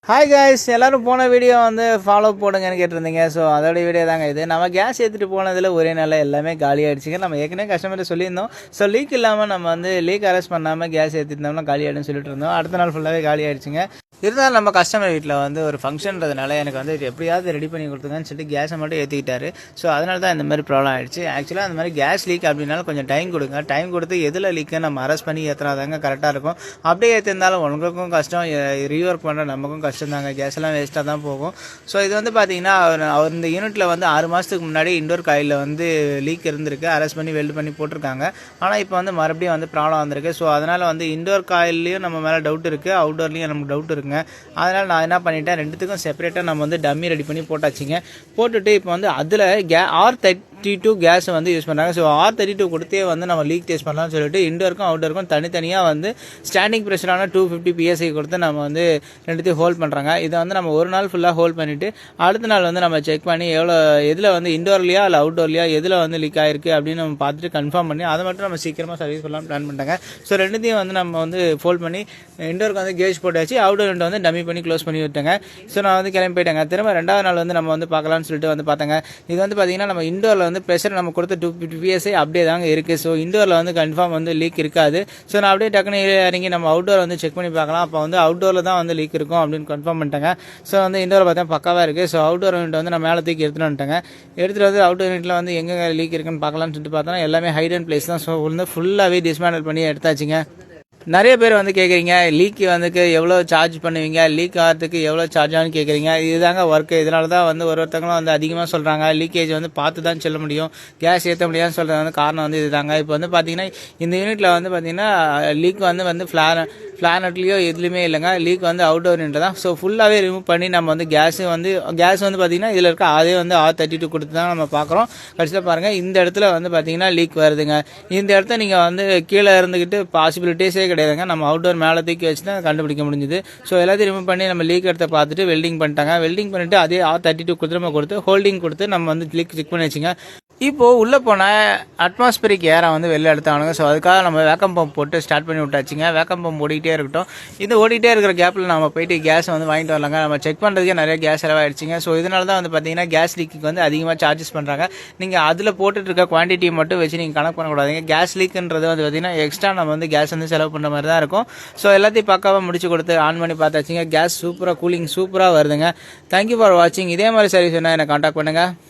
Hi guys, எல்லோரும் போன video வந்து ஃபாலோ போடுங்கன்னு கேட்டிருந்தீங்க. ஸோ அதோட வீடியோ தாங்க இது. நம்ம கேஸ் ஏற்றிட்டு போனதில் ஒரே நாளில் எல்லாமே காலி ஆகிடுச்சிங்க. நம்ம ஏற்கனவே கஸ்டமர்கிட்ட சொல்லியிருந்தோம். ஸோ லீக் இல்லாமல் நம்ம வந்து லீக் அரெஸ்ட் பண்ணாமல் கேஸ் ஏற்றிருந்தோம்னா காலி ஆகிடுன்னு சொல்லிட்டு இருந்தோம். அடுத்த நாள் ஃபுல்லாகவே காலி ஆகிடுச்சிங்க. இருந்தாலும் நம்ம கஸ்டமர் வீட்டில் வந்து ஒரு ஃபங்க்ஷன்றதுனால எனக்கு வந்து எப்படியாவது ரெடி பண்ணி கொடுத்துங்கன்னு சொல்லிட்டு கேஸை மட்டும் ஏற்றிக்கிட்டாரு. ஸோ அதனால தான் இந்த மாதிரி ப்ராப்ளம் ஆகிடுச்சு. ஆக்சுவலாக அந்த மாதிரி கேஸ் லீக் அப்படின்னாலும் கொஞ்சம் டைம் கொடுங்க. டைம் கொடுத்து எதில் லீக்கை நம்ம அரெஸ்ட் பண்ணி ஏற்றினாதாங்க கரெக்டாக இருக்கும். அப்படியே ஏற்றிருந்தாலும் உங்களுக்கும் கஷ்டம், ரீஒர்க் பண்ணுற நமக்கும் கஷ்டம் தாங்க. கேஸ் எல்லாம் வேஸ்ட்டாக தான் போகும். ஸோ இது வந்து பார்த்தீங்கன்னா அவர் இந்த யூனிட்டில் வந்து 6 மாதத்துக்கு முன்னாடி இண்டோர் காயிலில் வந்து லீக் இருந்திருக்கு. அரெஸ்ட் பண்ணி வெல்டு பண்ணி போட்டிருக்காங்க. ஆனால் இப்போ வந்து மறுபடியும் வந்து ப்ராப்ளம் வந்திருக்கு. ஸோ அதனால் வந்து இண்டோர் காயிலையும் நம்ம மேலே டவுட் இருக்குது, அவுட்டோர்லேயும் நமக்கு டவுட் இருக்குங்க. அதனால் நான் என்ன பண்ணிட்டேன், ரெண்டுத்துக்கும் செப்பரேட்டாக நம்ம வந்து டம்மி ரெடி பண்ணி போட்டாச்சுங்க. போட்டுட்டு இப்போ வந்து அதில் R32 கேஸ் வந்து யூஸ் பண்ணுறாங்க. ஸோ R32 கொடுத்தே வந்து நம்ம லீக் டெஸ்ட் பண்ணலாம்னு சொல்லிட்டு இண்டோருக்கும் அவுட்டோருக்கும் தனித்தனியாக வந்து ஸ்டாண்டிங் ப்ரெஷரான 250 PSI கொடுத்து நம்ம வந்து ரெண்டுத்தையும் ஹோல்ட் பண்ணுறாங்க. இதை வந்து நம்ம ஒரு நாள் ஃபுல்லாக ஹோல்ட் பண்ணிவிட்டு அடுத்த நாள் வந்து நம்ம செக் பண்ணி எதில் வந்து இண்டோர்லையா இல்லை அவுட்டோர்லையா எதில் வந்து லீக் ஆகிருக்கு அப்படின்னு நம்ம பார்த்துட்டு கன்ஃபார்ம் பண்ணி அதை மட்டும் நம்ம சீக்கிரமாக சர்வீஸ் பண்ணலாம் பிளான் பண்ணிட்டாங்க. ஸோ ரெண்டுத்தையும் வந்து நம்ம வந்து ஃபோல்ட் பண்ணி இண்டோருக்கு வந்து கேஜ் போட்டாச்சு, அவுட்டோர் வந்து டம்மி பண்ணி க்ளோஸ் பண்ணி விட்டாங்க. ஸோ நான் வந்து கிளம்பி போயிட்டேங்க. திரும்ப 2வது நாள் வந்து நம்ம வந்து பார்க்கலாம்னு சொல்லிட்டு வந்து பார்த்தாங்க. இது வந்து பார்த்தீங்கன்னா நம்ம இண்டோரில் வந்து ப்ரெஷர் நம்ம கொடுத்த 250 PSI அப்படியே தாங்க இருக்குது. ஸோ இண்டோரில் வந்து கன்ஃபார்ம் வந்து லீக் இருக்காது. ஸோ நான் அப்படியே டக்குனு இறங்கி நம்ம அவுட்டோர் வந்து செக் பண்ணி பார்க்கலாம். அப்போ வந்து அவுட்டோரில் தான் வந்து லீக் இருக்கும் அப்படின்னு கன்ஃபார்ம் பண்ணிட்டாங்க. ஸோ வந்து இண்டோரை பார்த்தா பக்காவாக இருக்குது. ஸோ அவுட்டோர் யூனிட் வந்து நான் மேலே தூக்கி எடுத்துகிட்டு வந்துட்டேங்க. எடுத்துகிட்டு வந்து அவுட்டோர் யூனிட்டில் வந்து எங்கே லீக் இருக்குன்னு பார்க்கலாம்னு சொல்லிட்டு பார்த்தோன்னா எல்லாமே ஹைட் பிளேஸ் தான். ஸோ வந்து ஃபுல்லாகவே டிஸ்மேண்டில் பண்ணி எடுத்தாச்சுங்க. நிறைய பேர் வந்து கேட்குறீங்க, லீக் வந்துக்கு எவ்வளோ சார்ஜ் பண்ணுவீங்க, லீக் ஆகிறதுக்கு எவ்வளோ சார்ஜ் ஆகுன்னு கேட்குறீங்க. இதுதாங்க ஒர்க்கு. இதனால தான் வந்து ஒருத்தங்களும் வந்து அதிகமாக சொல்கிறாங்க, லீக்கேஜ் வந்து பார்த்து தான் சொல்ல முடியும், கேஸ் ஏற்ற முடியாதுன்னு சொல்கிறது வந்து காரணம் வந்து இதுதாங்க. இப்போ வந்து பார்த்தீங்கன்னா இந்த யூனிட்டில் வந்து பார்த்தீங்கன்னா லீக் வந்து ஃப்ளானட்லேயோ எதுலையுமே இல்லைங்க. லீக் வந்து அவுட்டோர் யூனிட் தான். ஸோ ஃபுல்லாகவே ரிமூவ் பண்ணி நம்ம வந்து கேஸ் வந்து பார்த்தீங்கன்னா இதில் இருக்க அதே வந்து R32 கொடுத்து தான் நம்ம பார்க்குறோம். கடைசியில் பாருங்கள், இந்த இடத்துல வந்து பார்த்தீங்கன்னா லீக் வருதுங்க. இந்த இடத்த நீங்கள் வந்து கீழே இருந்துக்கிட்டு பாசிபிலிட்டிஸே கிடையாதுங்க. நம்ம அவுட்டோர் மேலே தூக்கி வச்சு தான் கண்டுபிடிக்க முடிஞ்சுது. ஸோ எல்லாத்தையும் ரிமூவ் பண்ணி நம்ம லீக் எடுத்த பார்த்துட்டு வெல்டிங் பண்ணிட்டாங்க. வெல்டிங் பண்ணிவிட்டு அதே R32 கொடுத்து ஹோல்டிங் கொடுத்து நம்ம வந்து லீக் செக் பண்ணி வச்சுங்க. இப்போது உள்ளே போன அட்மாஸ்பியரிக் ஏரை வந்து வெளில எடுத்தானுங்க. ஸோ அதுக்காக நம்ம வேக்கம் பம்ப் போட்டு ஸ்டார்ட் பண்ணி விட்டாச்சுங்க. வேக்கம் பம்ப் ஓடிக்கிட்டே இருக்கட்டும். இது ஓடிக்கிட்டே இருக்கிற கேப்பில் நம்ம போயிட்டு கேஸ் வந்து வாங்கிட்டு வரலாங்க. நம்ம செக் பண்ணுறதுக்கே நிறைய கேஸ் செலவாயிடுச்சுங்க. ஸோ இதனால தான் வந்து பார்த்தீங்கன்னா கேஸ் லீக்கு வந்து அதிகமாக சார்ஜஸ் பண்ணுறாங்க. நீங்கள் அதில் போட்டுட்டு இருக்க குவான்டிட்டி மட்டும் வச்சு நீங்கள் கணக்கு பண்ணக்கூடாதுங்க. கேஸ் லீக்குன்றது வந்து பார்த்தீங்கன்னா எக்ஸ்ட்ரா நம்ம வந்து கேஸ் வந்து செலவு பண்ணுற மாதிரி தான் இருக்கும். ஸோ எல்லாத்தையும் பக்காவாக முடிச்சு கொடுத்து ஆன் பண்ணி பார்த்தாச்சுங்க. கேஸ் சூப்பராக கூலிங் சூப்பராக வருதுங்க. தேங்க்யூ ஃபார் வாட்சிங். இதே மாதிரி சர்வீஸ் வேணால் என்னை கான்டாக்ட் பண்ணுங்கள்.